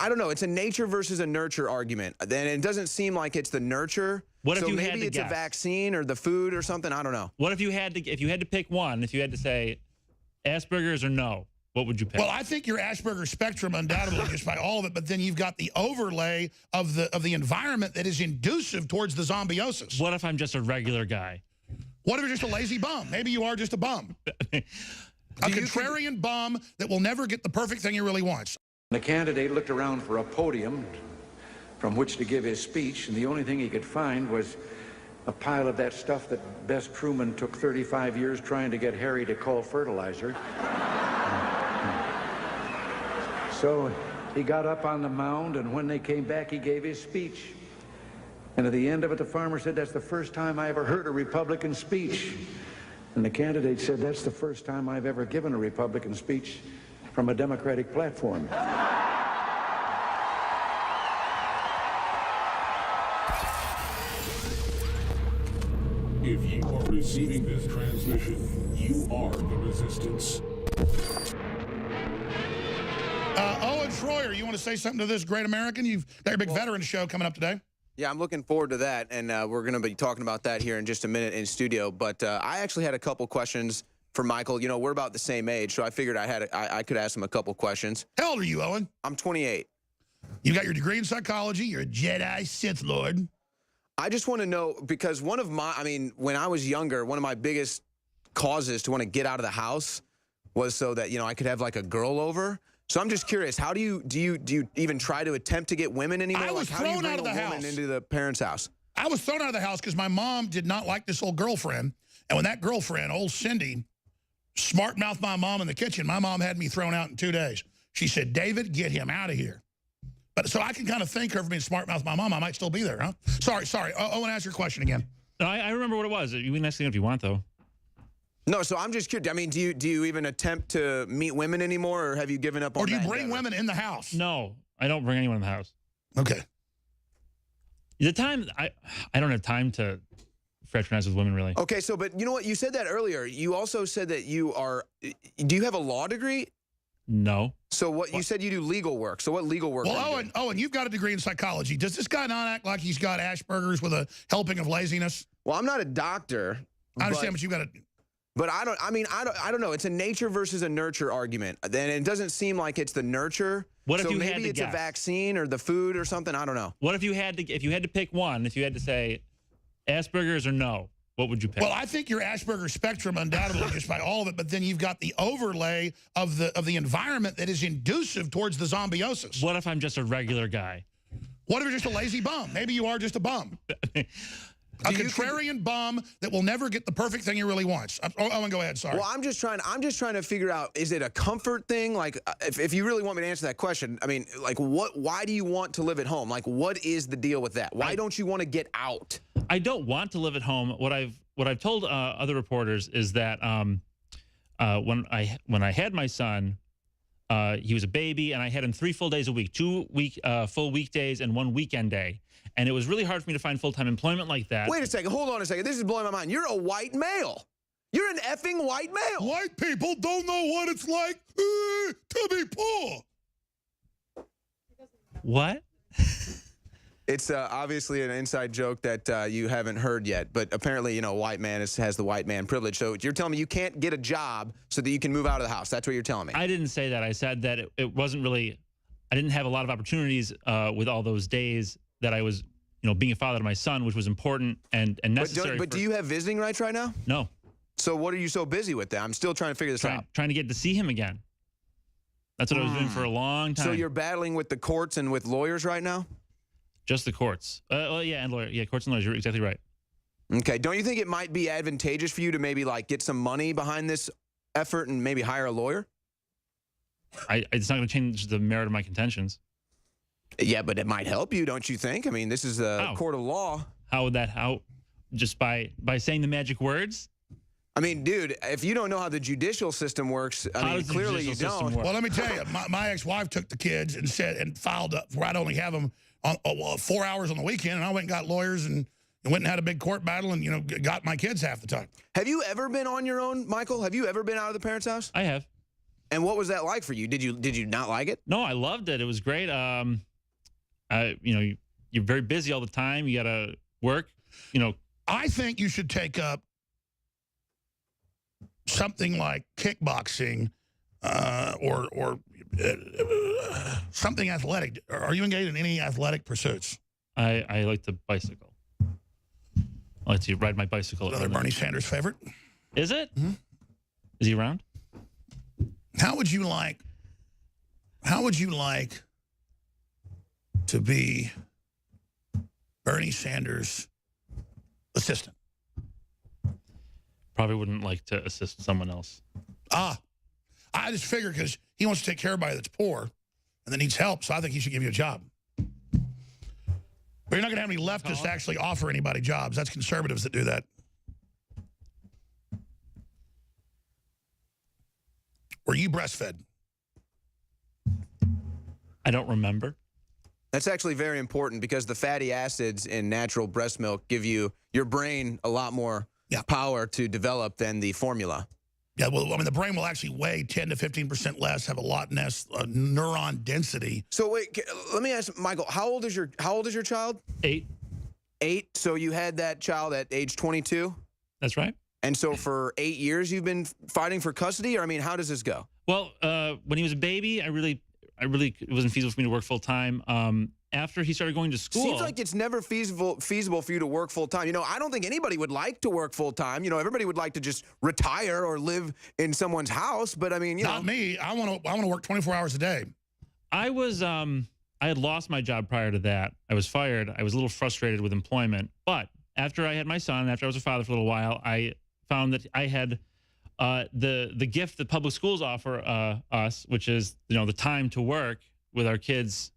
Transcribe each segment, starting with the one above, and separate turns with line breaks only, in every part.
I don't know. It's a nature versus a nurture argument. Then it doesn't seem like it's the nurture.
What if
so
you
maybe
had to
it's
guess?
a vaccine or the food or something. I don't know.
What if you had to pick one? If you had to say Asperger's or no, what would you pick?
Well, I think your Asperger's spectrum undoubtedly just by all of it, but then you've got the overlay of the environment that is inducive towards the zombiosis.
What if I'm just a regular guy?
What if you're just a lazy bum? Maybe you are just a bum. A contrarian bum that will never get the perfect thing he really wants.
The candidate looked around for a podium from which to give his speech, and the only thing he could find was a pile of that stuff that Bess Truman took 35 years trying to get Harry to call fertilizer. So he got up on the mound, and when they came back, he gave his speech. And at the end of it, the farmer said, "That's the first time I ever heard a Republican speech." And the candidate said, "That's the first time I've ever given a Republican speech from a Democratic platform."
If you are receiving this transmission, you are the resistance.
Owen Schroyer, you want to say something to this great American? You've got your big veteran show coming up today.
Yeah, I'm looking forward to that, and we're going to be talking about that here in just a minute in studio. But I actually had a couple questions for Michael. You know, we're about the same age, so I figured I could ask him a couple questions.
How old are you, Owen?
I'm 28.
You got your degree in psychology. You're a Jedi Sith Lord.
I just want to know, because when I was younger, one of my biggest causes to want to get out of the house was so that, you know, I could have like a girl over. So I'm just curious, how do you even try to attempt to get women anymore?
I was
like, how do you
thrown out
bring
of the
a woman
house.
into the parents' house?
I was thrown out of the house because my mom did not like this old girlfriend. And when that girlfriend, old Cindy, smart-mouthed my mom in the kitchen, my mom had me thrown out in 2 days. She said, "David, get him out of here." But so I can kind of thank her for being smart-mouthed my mom. I might still be there, huh? Sorry. Owen, ask your question again.
No, I remember what it was. You can ask it if you want, though.
No, so I'm just curious. I mean, do you even attempt to meet women anymore, or have you given up on that?
Or do you bring
endeavor?
women in the house?
No, I don't bring anyone in the house.
Okay.
I don't have time to fraternize with women, really.
Okay, so, but you know what? You said that earlier. You also said that do you have a law degree?
No.
So what you said you do legal work. So what legal work?
Well, Owen, you've got a degree in psychology. Does this guy not act like he's got Asperger's with a helping of laziness?
Well, I'm not a doctor.
I understand, but you've got to...
But I don't know. It's a nature versus a nurture argument. Then it doesn't seem like it's the nurture.
What if
so
you
maybe
had to
it's
guess?
a vaccine or the food or something. I don't know.
What if you had to pick one? If you had to say Asperger's or no, what would you pick?
Well, I think your Asperger's spectrum undoubtedly just by all of it, but then you've got the overlay of the environment that is inducive towards the zombiosis.
What if I'm just a regular guy?
What if you're just a lazy bum? Maybe you are just a bum. A contrarian bum that will never get the perfect thing he really wants. Owen, go ahead, sorry.
Well, I'm just trying to figure out, is it a comfort thing? Like, if you really want me to answer that question, I mean, like, why do you want to live at home? Like, what is the deal with that? Why don't you want to get out?
I don't want to live at home. What I've told other reporters is that when I had my son, he was a baby, and I had him 3 full days a week, 2 full weekdays and 1 weekend day. And it was really hard for me to find full-time employment like that.
Wait a second. Hold on a second. This is blowing my mind. You're a white male. You're an effing white male.
White people don't know what it's like to be poor.
What?
It's obviously an inside joke that you haven't heard yet, but apparently, you know, a white man has the white man privilege. So you're telling me you can't get a job so that you can move out of the house. That's what you're telling me.
I didn't say that. I said that it wasn't really, I didn't have a lot of opportunities with all those days that I was, you know, being a father to my son, which was important and necessary.
But do you have visiting rights right now?
No.
So what are you so busy with that? I'm still trying to figure this out.
Trying to get to see him again. That's what I was doing for a long time.
So you're battling with the courts and with lawyers right now?
Just the courts. Well, yeah, and lawyer. Yeah, courts and lawyers. You're exactly right.
Okay. Don't you think it might be advantageous for you to maybe like get some money behind this effort and maybe hire a lawyer?
It's not going to change the merit of my contentions.
Yeah, but it might help you, don't you think? I mean, this is a court of law.
How would that? How? Just by saying the magic words?
I mean, dude, if you don't know how the judicial system works, I mean, clearly you don't.
Well, let me tell you, my ex-wife took the kids and filed up where I'd only have them on 4 hours on the weekend, and I went and got lawyers and went and had a big court battle and, you know, got my kids half the time.
Have you ever been on your own, Michael? Have you ever been out of the parents' house?
I have.
And what was that like for you? Did you not like it?
No, I loved it. It was great. You're very busy all the time. You got to work.
I think you should take up something like kickboxing or something athletic. Are you engaged in any athletic pursuits?
I like to bicycle. I like to ride my bicycle.
Another Bernie Sanders favorite.
Is it?
Mm-hmm.
Is he around?
How would you like to be Bernie Sanders' assistant?
Probably wouldn't like to assist someone else.
I just figure because he wants to take care of everybody that's poor and that needs help, so I think he should give you a job. But you're not going to have any leftists to actually offer anybody jobs. That's conservatives that do that. Were you breastfed?
I don't remember.
That's actually very important because the fatty acids in natural breast milk give your brain a lot more power to develop than the formula.
Yeah, well, I mean, the brain will actually weigh 10 to 15% less, have a lot less neuron density.
So wait, let me ask Michael, how old is your child?
8.
8. So you had that child at age 22?
That's right.
And so for 8 years you've been fighting for custody? Or I mean, how does this go?
Well, when he was a baby, it wasn't feasible for me to work full time. After he started going to school,
seems like it's never feasible for you to work full time. I don't think anybody would like to work full time. Everybody would like to just retire or live in someone's house. But I mean,
not me. I want to work 24 hours a day.
I had lost my job prior to that. I was fired. I was a little frustrated with employment. But after I had my son, after I was a father for a little while, I found that I had the gift that public schools offer us, which is the time to work with our kids.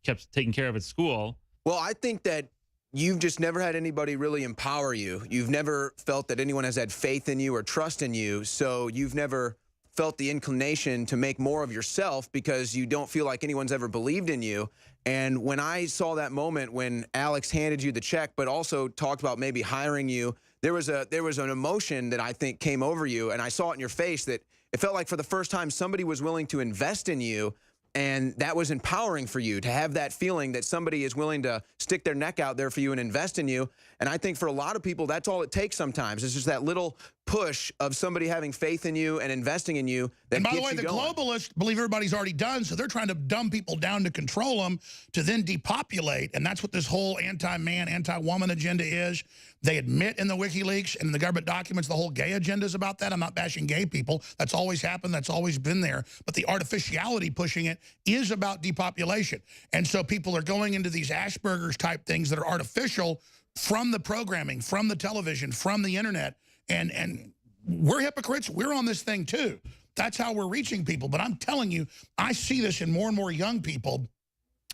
Kept taking care of at school.
Well, I think that you've just never had anybody really empower you. You've never felt that anyone has had faith in you or trust in you. So you've never felt the inclination to make more of yourself because you don't feel like anyone's ever believed in you. And when I saw that moment when Alex handed you the check, but also talked about maybe hiring you, there was an emotion that I think came over you. And I saw it in your face that it felt like for the first time somebody was willing to invest in you. And that was empowering for you to have that feeling that somebody is willing to stick their neck out there for you and invest in you. And I think for a lot of people, that's all it takes sometimes. It's just that little push of somebody having faith in you and investing in you that gets you going.
And by the way, the globalists believe everybody's already done, so they're trying to dumb people down to control them to then depopulate. And that's what this whole anti-man, anti-woman agenda is. They admit in the WikiLeaks and in the government documents the whole gay agenda is about that. I'm not bashing gay people. That's always happened. That's always been there. But the artificiality pushing it is about depopulation. And so people are going into these Asperger's type things that are artificial from the programming, from the television, from the internet. And we're hypocrites. We're on this thing too. That's how we're reaching people. But I'm telling you, I see this in more and more young people.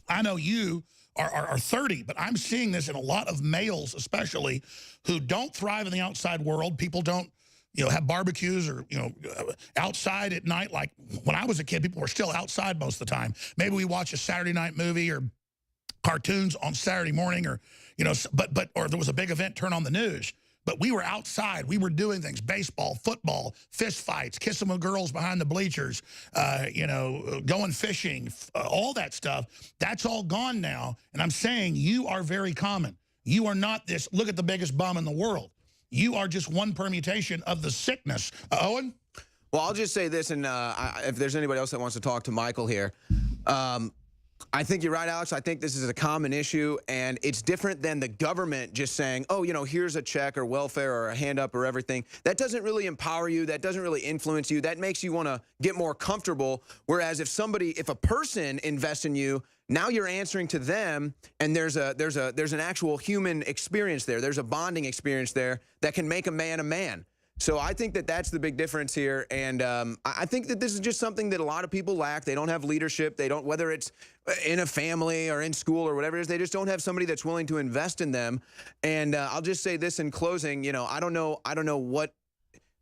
I know you are 30, but I'm seeing this in a lot of males, especially, who don't thrive in the outside world. People don't, have barbecues or, outside at night. Like when I was a kid, people were still outside most of the time. Maybe we watch a Saturday night movie or cartoons on Saturday morning or, or there was a big event, turn on the news. But we were outside. We were doing things, baseball, football, fist fights, kissing with girls behind the bleachers, going fishing, all that stuff. That's all gone now. And I'm saying you are very common. You are not this, look at the biggest bum in the world. You are just one permutation of the sickness. Owen?
Well, I'll just say this, and if there's anybody else that wants to talk to Michael here, I think you're right, Alex. I think this is a common issue, and it's different than the government just saying, oh, here's a check or welfare or a hand up or everything. That doesn't really empower you. That doesn't really influence you. That makes you want to get more comfortable. Whereas if a person invests in you, now you're answering to them, and there's an actual human experience there. There's a bonding experience there that can make a man a man. So I think that that's the big difference here, and I think that this is just something that a lot of people lack. They don't have leadership. They don't, whether it's in a family or in school or whatever it is, they just don't have somebody that's willing to invest in them. And I'll just say this in closing. I don't know what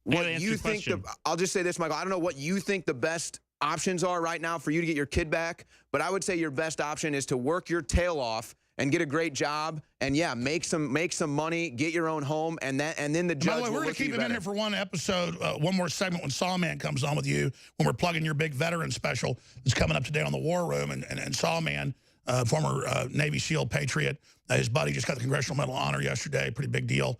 you think. I'll just say this, Michael. I don't know what you think the best options are right now for you to get your kid back, but I would say your best option is to work your tail off and get a great job, and yeah, make some money, get your own home, and then the judge.
By the way, we're going to keep him in here for one episode, one more segment when Sawman comes on with you, when we're plugging your big veteran special that's coming up today on the War Room, and Sawman, former Navy SEAL patriot, his buddy just got the Congressional Medal of Honor yesterday, pretty big deal.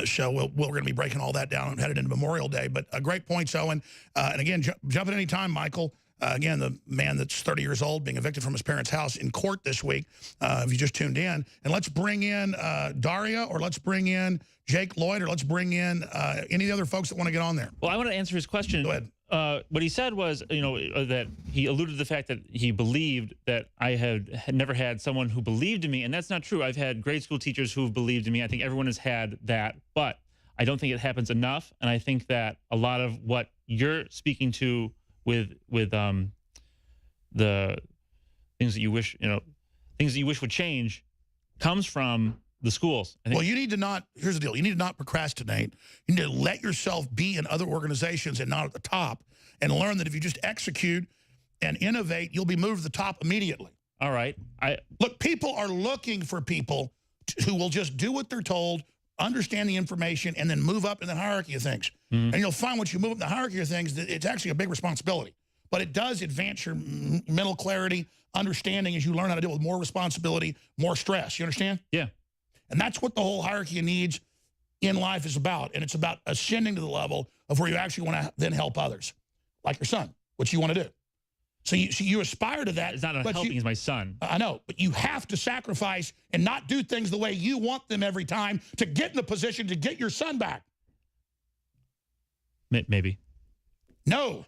So we're going to be breaking all that down and headed into Memorial Day. But great points, Owen. And again, jump at any time, Michael. Again, the man that's 30 years old being evicted from his parents' house in court this week, if you just tuned in. And let's bring in Daria, or let's bring in Jake Lloyd, or let's bring in any of the other folks that want to get on there.
Well, I want to answer his question.
Go ahead.
What he said was, that he alluded to the fact that he believed that I had never had someone who believed in me, and that's not true. I've had grade school teachers who've believed in me. I think everyone has had that, but I don't think it happens enough, and I think that a lot of what you're speaking to with the things that you wish, things that you wish would change, comes from the schools. I think.
Well, you need to not, here's the deal, you need to not procrastinate. You need to let yourself be in other organizations and not at the top, and learn that if you just execute and innovate, you'll be moved to the top immediately.
All right.
Look, people are looking for people who will just do what they're told, understand the information, and then move up in the hierarchy of things. And you'll find once you move up in the hierarchy of things, that it's actually a big responsibility. But it does advance your mental clarity, understanding, as you learn how to deal with more responsibility, more stress. You understand?
Yeah.
And that's what the whole hierarchy of needs in life is about. And it's about ascending to the level of where you actually want to then help others, like your son, which you want to do. So you aspire to that.
It's not helping, he's my son.
I know, but you have to sacrifice and not do things the way you want them every time to get in the position to get your son back.
Maybe.
No.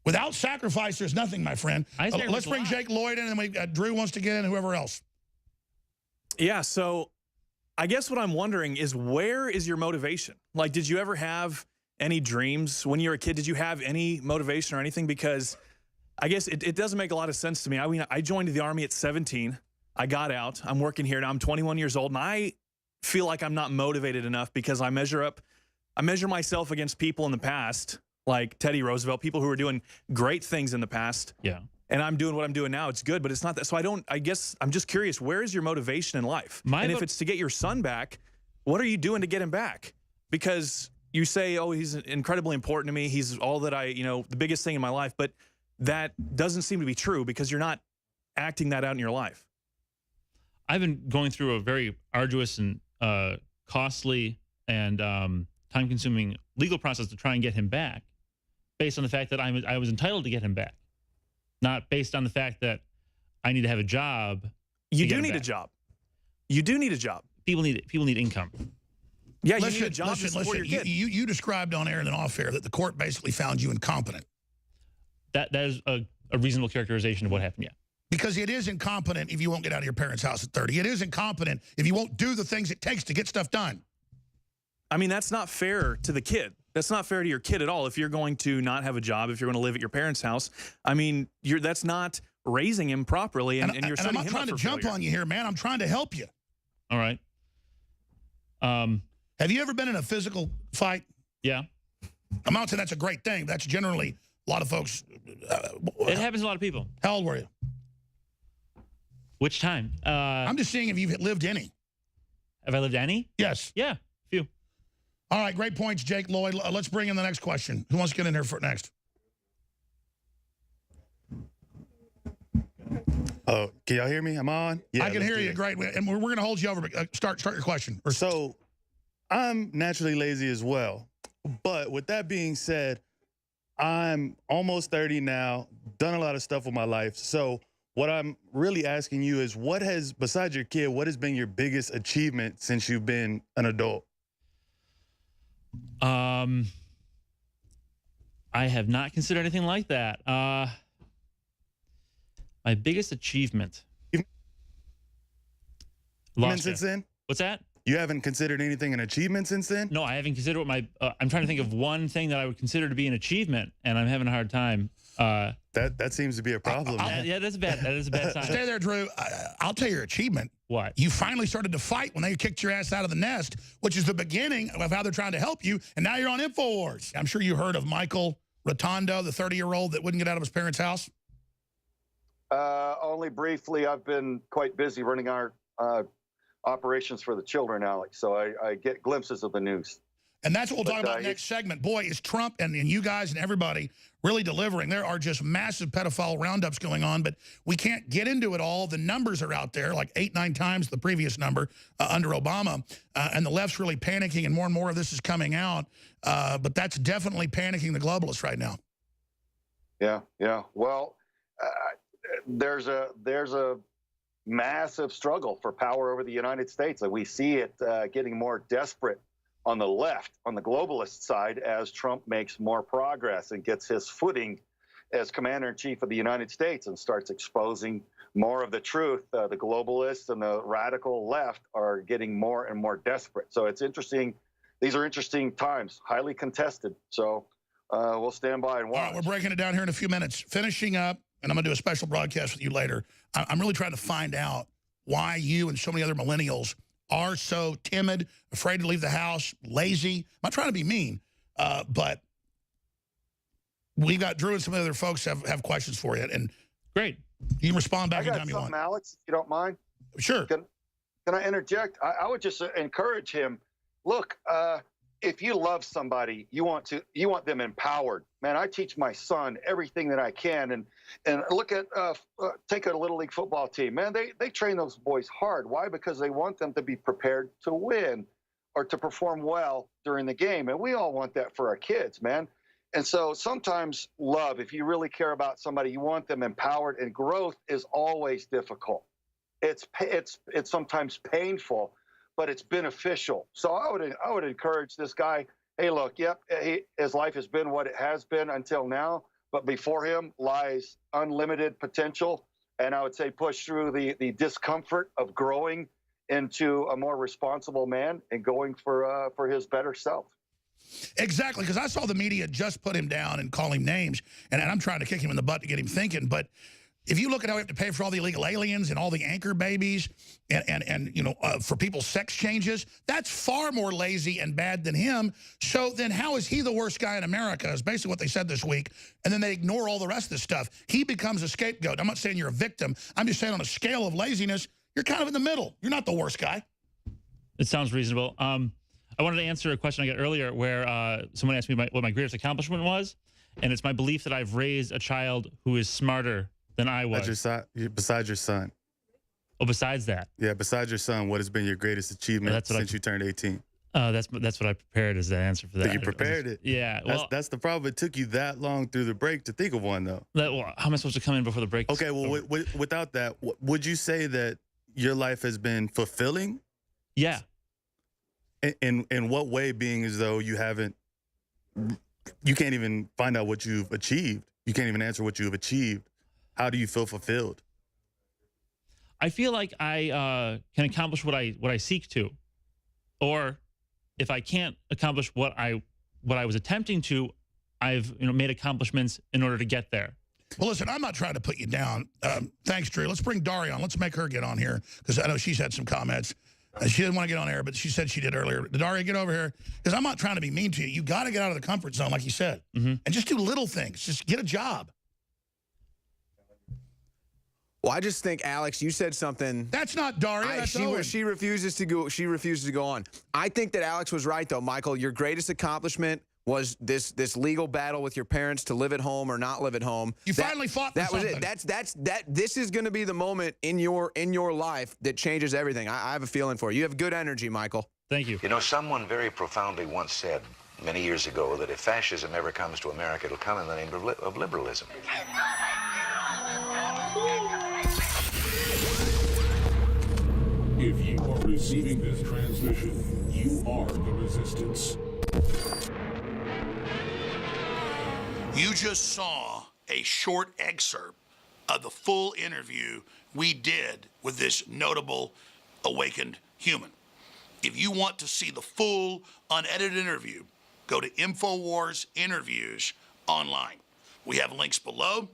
Without sacrifice, there's nothing, my friend. Let's bring Jake Lloyd in, and then Drew wants to get in, and whoever else.
Yeah, so I guess what I'm wondering is, where is your motivation? Like, did you ever have any dreams when you were a kid? Did you have any motivation or anything? Because I guess it doesn't make a lot of sense to me. I mean, I joined the Army at 17. I got out. I'm working here now. I'm 21 years old, and I feel like I'm not motivated enough because I measure myself against people in the past, like Teddy Roosevelt, people who were doing great things in the past.
Yeah.
And I'm doing what I'm doing now. It's good, but it's not that. So I guess I'm just curious, where is your motivation in life? And if it's to get your son back, what are you doing to get him back? Because you say, oh, he's incredibly important to me. He's all that the biggest thing in my life. But that doesn't seem to be true, because you're not acting that out in your life.
I've been going through a very arduous and costly and time-consuming legal process to try and get him back, based on the fact that I was entitled to get him back, not based on the fact that I need to have a job.
You do need a job. You do need a job.
People need income.
Yeah, you need a job to support your kid.
You described on air and then off air that the court basically found you incompetent.
That is a reasonable characterization of what happened, yeah.
Because it is incompetent if you won't get out of your parents' house at 30. It is incompetent if you won't do the things it takes to get stuff done.
I mean, that's not fair to the kid. That's not fair to your kid at all. If you're going to not have a job, if you're going to live at your parents' house, I mean, that's not raising him properly, and you're setting him up for failure.
I'm not trying to jump on you here, man. I'm trying to help you.
All right.
Have you ever been in a physical fight?
Yeah.
I'm not saying that's a great thing. That's generally a lot of folks.
It happens to a lot of people.
How old were you?
Which time?
I'm just seeing if you've lived any.
Have I lived any?
Yes.
Yeah, few.
All right, great points, Jake Lloyd. Let's bring in the next question. Who wants to get in here for next?
Oh, can y'all hear me? I'm on? Yeah,
I can hear you. Great. And we're going to hold you over. But start your question.
So I'm naturally lazy as well. But with that being said, I'm almost 30 now, done a lot of stuff with my life. So what I'm really asking you is, besides your kid, what has been your biggest achievement since you've been an adult?
I have not considered anything like that. My biggest achievement.
Since then?
What's that?
You haven't considered anything an achievement since then?
No, I haven't considered what I'm trying to think of one thing that I would consider to be an achievement, and I'm having a hard time.
That seems to be a problem.
Yeah, that is a bad sign.
Stay there, Drew. I'll tell you your achievement.
What?
You finally started to fight when they kicked your ass out of the nest, which is the beginning of how they're trying to help you, and now you're on InfoWars. I'm sure you heard of Michael Rotondo, the 30-year-old that wouldn't get out of his parents' house.
Only briefly. I've been quite busy running our operations for the children, Alex, so I get glimpses of the news.
And that's what we'll talk about next segment. Boy, is Trump and you guys and everybody really delivering. There are just massive pedophile roundups going on, but we can't get into it all. The numbers are out there, like 8, 9 times the previous number under Obama. And the left's really panicking, and more of this is coming out. But that's definitely panicking the globalists right now.
Yeah, yeah. Well, there's a massive struggle for power over the United States. And we see it getting more desperate on the left, on the globalist side, as Trump makes more progress and gets his footing as commander-in-chief of the United States and starts exposing more of the truth. The globalists and the radical left are getting more and more desperate. So it's interesting. These are interesting times, highly contested. So we'll stand by and watch.
All right, we're breaking it down here in a few minutes. Finishing up, and I'm going to do a special broadcast with you later. I'm really trying to find out why you and so many other millennials are so timid, afraid to leave the house, lazy. I'm not trying to be mean, but we've got Drew and some other folks have questions for you. And
great.
You can respond back anytime you want.
Alex, if you don't mind.
Sure.
Can I interject? I would just encourage him. Look, if you love somebody, you want them empowered. Man, I teach my son everything that I can, and look at take a little league football team. Man, they train those boys hard. Why? Because they want them to be prepared to win or to perform well during the game, and we all want that for our kids, man. And so sometimes love, if you really care about somebody, you want them empowered, and growth is always difficult. It's sometimes painful, but it's beneficial. So I would encourage this guy. Hey, look, yep, his life has been what it has been until now, but before him lies unlimited potential. And I would say push through the discomfort of growing into a more responsible man and going for his better self.
Exactly, because I saw the media just put him down and call him names, and I'm trying to kick him in the butt to get him thinking. But if you look at how we have to pay for all the illegal aliens and all the anchor babies and you know, for people's sex changes, that's far more lazy and bad than him. So then how is he the worst guy in America is basically what they said this week. And then they ignore all the rest of this stuff. He becomes a scapegoat. I'm not saying you're a victim. I'm just saying on a scale of laziness, you're kind of in the middle. You're not the worst guy.
It sounds reasonable. I wanted to answer a question I got earlier where someone asked me what my greatest accomplishment was. And it's my belief that I've raised a child who is smarter than I was.
Besides your son.
Oh, besides that?
Yeah, besides your son, what has been your greatest achievement since you turned 18?
That's what I prepared as the answer for that.
So you prepared it?
Yeah. Well,
that's the problem. It took you that long through the break to think of one, though.
Well, how am I supposed to come in before the break?
Okay, well, without that, would you say that your life has been fulfilling?
Yeah.
In what way, being as though you can't even find out what you've achieved. You can't even answer what you've achieved. How do you feel fulfilled?
I feel like I can accomplish what I seek to, or if I can't accomplish what I was attempting to, I've made accomplishments in order to get there.
Well, listen, I'm not trying to put you down. Thanks, Drew. Let's bring Daria on. Let's make her get on here because I know she's had some comments. She didn't want to get on air, but she said she did earlier. Daria, get over here because I'm not trying to be mean to you. You got to get out of the comfort zone, like you said, and just do little things. Just get a job.
Well, I just think, Alex, you said something.
That's not Daria. That's Owen.
She refuses to go. She refuses to go on. I think that Alex was right, though, Michael. Your greatest accomplishment was this legal battle with your parents to live at home or not live at home.
You finally fought for something.
That was it. This is going to be the moment in your life that changes everything. I have a feeling for you. You have good energy, Michael.
Thank you.
You know, someone very profoundly once said many years ago that if fascism ever comes to America, it'll come in the name of liberalism.
If you are receiving this transmission, you are the resistance.
You just saw a short excerpt of the full interview we did with this notable awakened human. If you want to see the full unedited interview, go to InfoWars Interviews online. We have links below,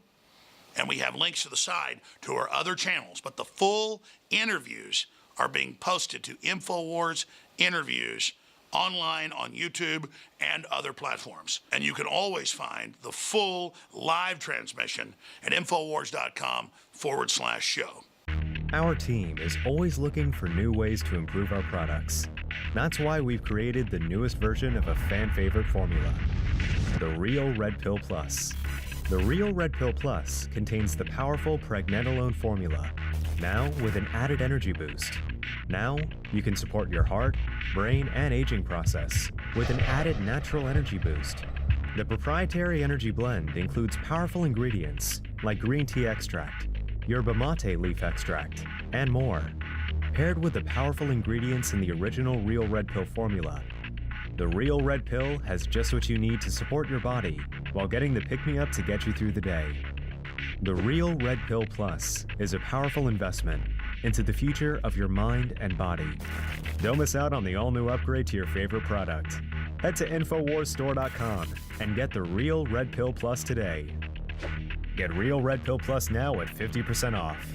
and we have links to the side to our other channels, but the full interviews are being posted to InfoWars Interviews online on YouTube and other platforms. And you can always find the full live transmission at Infowars.com/show.
Our team is always looking for new ways to improve our products. That's why we've created the newest version of a fan favorite formula, the Real Red Pill Plus. The Real Red Pill Plus contains the powerful pregnenolone formula, now with an added energy boost. Now, you can support your heart, brain, and aging process with an added natural energy boost. The proprietary energy blend includes powerful ingredients like green tea extract, yerba mate leaf extract, and more, paired with the powerful ingredients in the original Real Red Pill formula. The Real Red Pill has just what you need to support your body while getting the pick-me-up to get you through the day. The Real Red Pill Plus is a powerful investment into the future of your mind and body. Don't miss out on the all-new upgrade to your favorite product. Head to InfoWarsStore.com and get the Real Red Pill Plus today. Get Real Red Pill Plus now at 50% off.